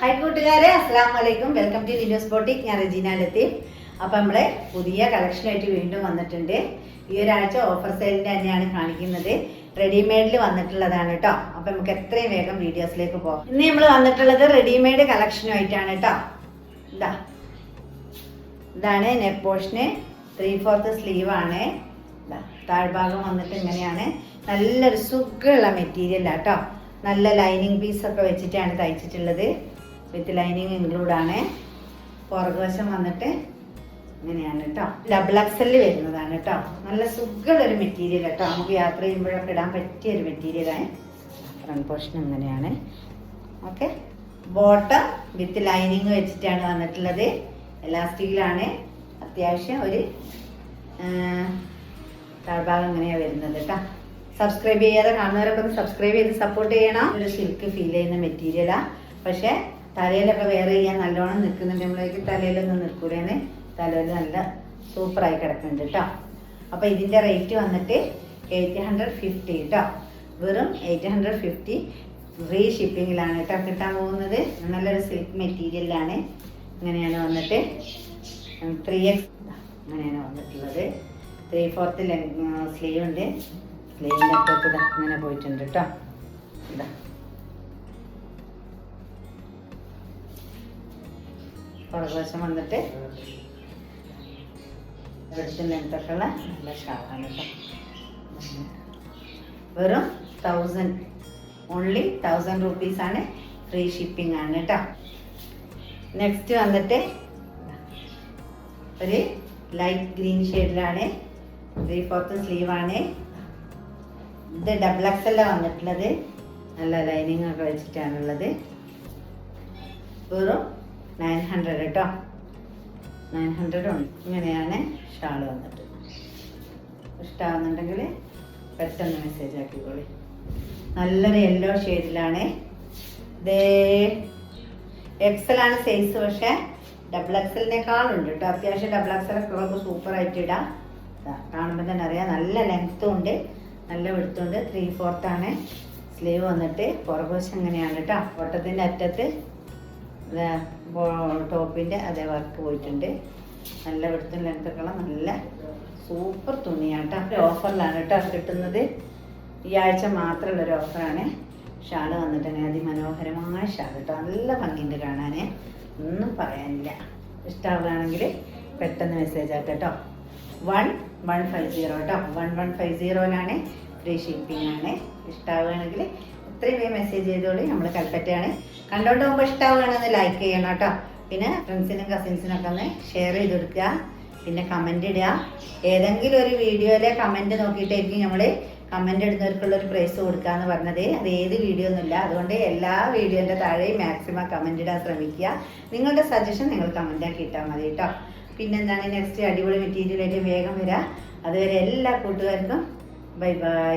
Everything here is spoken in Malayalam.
ഹായ് കൂട്ടുകാരെ, അസ്സലാമു അലൈക്കും. Welcome to Linos boutique. ഞാൻ റെജീന ലത്തീഫ്. അപ്പം നമ്മളെ പുതിയ കളക്ഷനായിട്ട് വീണ്ടും വന്നിട്ടുണ്ട്. ഈ ഒരാഴ്ച ഓഫർ സെയിലിൻ്റെ തന്നെയാണ് കാണിക്കുന്നത്. റെഡിമെയ്ഡിൽ വന്നിട്ടുള്ളതാണ് കേട്ടോ. അപ്പം നമുക്ക് എത്രയും വേഗം വീഡിയോസിലേക്ക് പോകാം. ഇന്ന് നമ്മൾ വന്നിട്ടുള്ളത് റെഡിമെയ്ഡ് കളക്ഷനുമായിട്ടാണ് കേട്ടോ. ഇതാണ് നെക്ക് പോർഷന്, 3/4 സ്ലീവ് ആണ്. താഴ്ഭാഗം വന്നിട്ട് ഇങ്ങനെയാണ്. നല്ലൊരു സുഖമുള്ള മെറ്റീരിയൽ കേട്ടോ. നല്ല ലൈനിങ് പീസൊക്കെ വെച്ചിട്ടാണ് തയ്ച്ചിട്ടുള്ളത്. വിത്ത് ലൈനിങ് ഇൻക്ലൂഡ് ആണ്. പുറകുവശം വന്നിട്ട് ഇങ്ങനെയാണ് കേട്ടോ. ഡബിൾ എക്സൽ വരുന്നതാണ് കേട്ടോ. നല്ല സുഖമുള്ളൊരു മെറ്റീരിയൽ കേട്ടോ. നമുക്ക് യാത്ര ചെയ്യുമ്പോഴൊക്കെ ഇടാൻ പറ്റിയ ഒരു മെറ്റീരിയലാണ്. ഫ്രണ്ട് പോർഷൻ ഇങ്ങനെയാണ്. ഓക്കെ, ബോട്ടം വിത്ത് ലൈനിങ് വെച്ചിട്ടാണ് വന്നിട്ടുള്ളത്. എലാസ്റ്റിക്കിലാണ്. അത്യാവശ്യം ഒരു താഴ്ഭാഗം ഇങ്ങനെയാണ് വരുന്നത് കേട്ടോ. സബ്സ്ക്രൈബ് ചെയ്യാതെ കാണുന്നവരൊക്കെ ഒന്ന് സബ്സ്ക്രൈബ് ചെയ്ത് സപ്പോർട്ട് ചെയ്യണം. ഒരു സിൽക്ക് ഫീൽ ചെയ്യുന്ന മെറ്റീരിയലാണ്. പക്ഷേ തലയിലൊക്കെ വെയർ ചെയ്യാൻ നല്ലോണം നിൽക്കുന്നുണ്ട്. നമ്മളേക്ക് തലയിലൊന്നും നിൽക്കൂലേന്ന്. തലയിൽ നല്ല സൂപ്പറായി കിടക്കുന്നുണ്ട് കേട്ടോ. അപ്പോൾ ഇതിൻ്റെ റേറ്റ് വന്നിട്ട് 850 കേട്ടോ. വെറും 850 ഫ്രീ ഷിപ്പിങ്ങിലാണ് കേട്ടോ കിട്ടാൻ പോകുന്നത്. നല്ലൊരു സിൽക്ക് മെറ്റീരിയലാണ്. ഇങ്ങനെയാണ് വന്നിട്ട് 3x ഇങ്ങനെയാണ് വന്നിട്ടുള്ളത്. 3/4 സ്ലീവ് ഉണ്ട്. സ്ലീവിൻ്റെ അറ്റത്ത് ഇങ്ങനെ പോയിട്ടുണ്ട് കേട്ടോ. ഇതാ പുറകുവശം വന്നിട്ട് വെടുത്തും ലെങ്ത്തൊക്കെ ഉള്ള നല്ല ഷാളാണ് കേട്ടോ. വെറും 1000 ഓൺലി 1000 റുപ്പീസാണ്. ഫ്രീ ഷിപ്പിംഗ് ആണ് കേട്ടോ. നെക്സ്റ്റ് വന്നിട്ട് ഒരു ലൈറ്റ് ഗ്രീൻ ഷെയ്ഡിലാണ്. 3/4 സ്ലീവാണ്. ഇത് ഡബിൾ എക്സൽ വന്നിട്ടുള്ളത്. നല്ല ലൈനിങ് ഒക്കെ വെച്ചിട്ടാണുള്ളത്. വെറും 900 കേട്ടോ. 900 ഉണ്ട്. ഇങ്ങനെയാണ് ഷാൾ വന്നിട്ട്. ഇഷ്ടമാകുന്നുണ്ടെങ്കിൽ പെട്ടെന്ന് മെസ്സേജ് ആക്കിക്കോളി. നല്ലൊരു യെല്ലോ ഷെയ്ഡിലാണ്. ഇത് എക്സലാണ് സൈസ്. പക്ഷേ ഡബിൾ എക്സലിനേക്കാളുണ്ട് കേട്ടോ. അത്യാവശ്യം ഡബിൾ എക്സലൊക്കെ ഉള്ളപ്പോൾ സൂപ്പറായിട്ട് ഇടാം. കാണുമ്പോൾ തന്നെ അറിയാം. നല്ല ലെങ്ത്തും ഉണ്ട്, നല്ല വെടുത്തുണ്ട്. 3/4 ആണ് സ്ലീവ് വന്നിട്ട്. പുറകുവശം ഇങ്ങനെയാണ് കേട്ടോ. ഒട്ടത്തിൻ്റെ അറ്റത്ത് ടോപ്പിൻ്റെ അതേ വർക്ക് പോയിട്ടുണ്ട്. നല്ല വെടുത്തും ലെങ്ത്തൊക്കെ ഉള്ള നല്ല സൂപ്പർ തുണിയാണ് കേട്ടോ. ഒരു ഓഫറിലാണ് കേട്ടോ കിട്ടുന്നത്. ഈ ആഴ്ച മാത്രമുള്ളൊരു ഓഫറാണ്. ഷാൾ വന്നിട്ട് അതിമനോഹരമായ ഷാൾ കേട്ടോ. നല്ല ഭംഗിയുണ്ട് കാണാൻ. ഒന്നും പറയാനില്ല. ഇഷ്ടമാവുകയാണെങ്കിൽ പെട്ടെന്ന് മെസ്സേജ് ആക്കാം കേട്ടോ. 1150 കേട്ടോ. 1150 ഫ്രീ ഷിപ്പിംഗ് ആണ്. ഇഷ്ടമാവുകയാണെങ്കിൽ എത്രയും വേഗം മെസ്സേജ് ചെയ്തോളി. നമ്മൾ കൽപ്പറ്റയാണ്. കണ്ടോണ്ട് പോകുമ്പോൾ ഇഷ്ടമാവുകയാണെന്ന് ലൈക്ക് ചെയ്യണം കേട്ടോ. പിന്നെ ഫ്രണ്ട്സിനും കസിൻസിനൊക്കെ ഒന്ന് ഷെയർ ചെയ്ത് കൊടുക്കുക. പിന്നെ കമൻ്റ് ഇടുക. ഏതെങ്കിലും ഒരു വീഡിയോയിലെ കമൻറ്റ് നോക്കിയിട്ടായിരിക്കും നമ്മൾ കമൻ്റ് ഇടുന്നവർക്കുള്ളൊരു പ്രൈസ് കൊടുക്കുക എന്ന് പറഞ്ഞത്. അത് ഏത് വീഡിയോ ഒന്നുമില്ല. അതുകൊണ്ട് എല്ലാ വീഡിയോൻ്റെ താഴെയും മാക്സിമം കമൻ്റ് ഇടാൻ ശ്രമിക്കുക. നിങ്ങളുടെ സജഷൻ നിങ്ങൾ കമൻ്റാക്കി ഇട്ടാൽ മതി കേട്ടോ. പിന്നെന്താണ്, നെക്സ്റ്റ് അടിപൊളി മെറ്റീരിയലായിട്ട് വേഗം വരാം. അതുവരെ എല്ലാ കൂട്ടുകാർക്കും ബൈ ബൈ.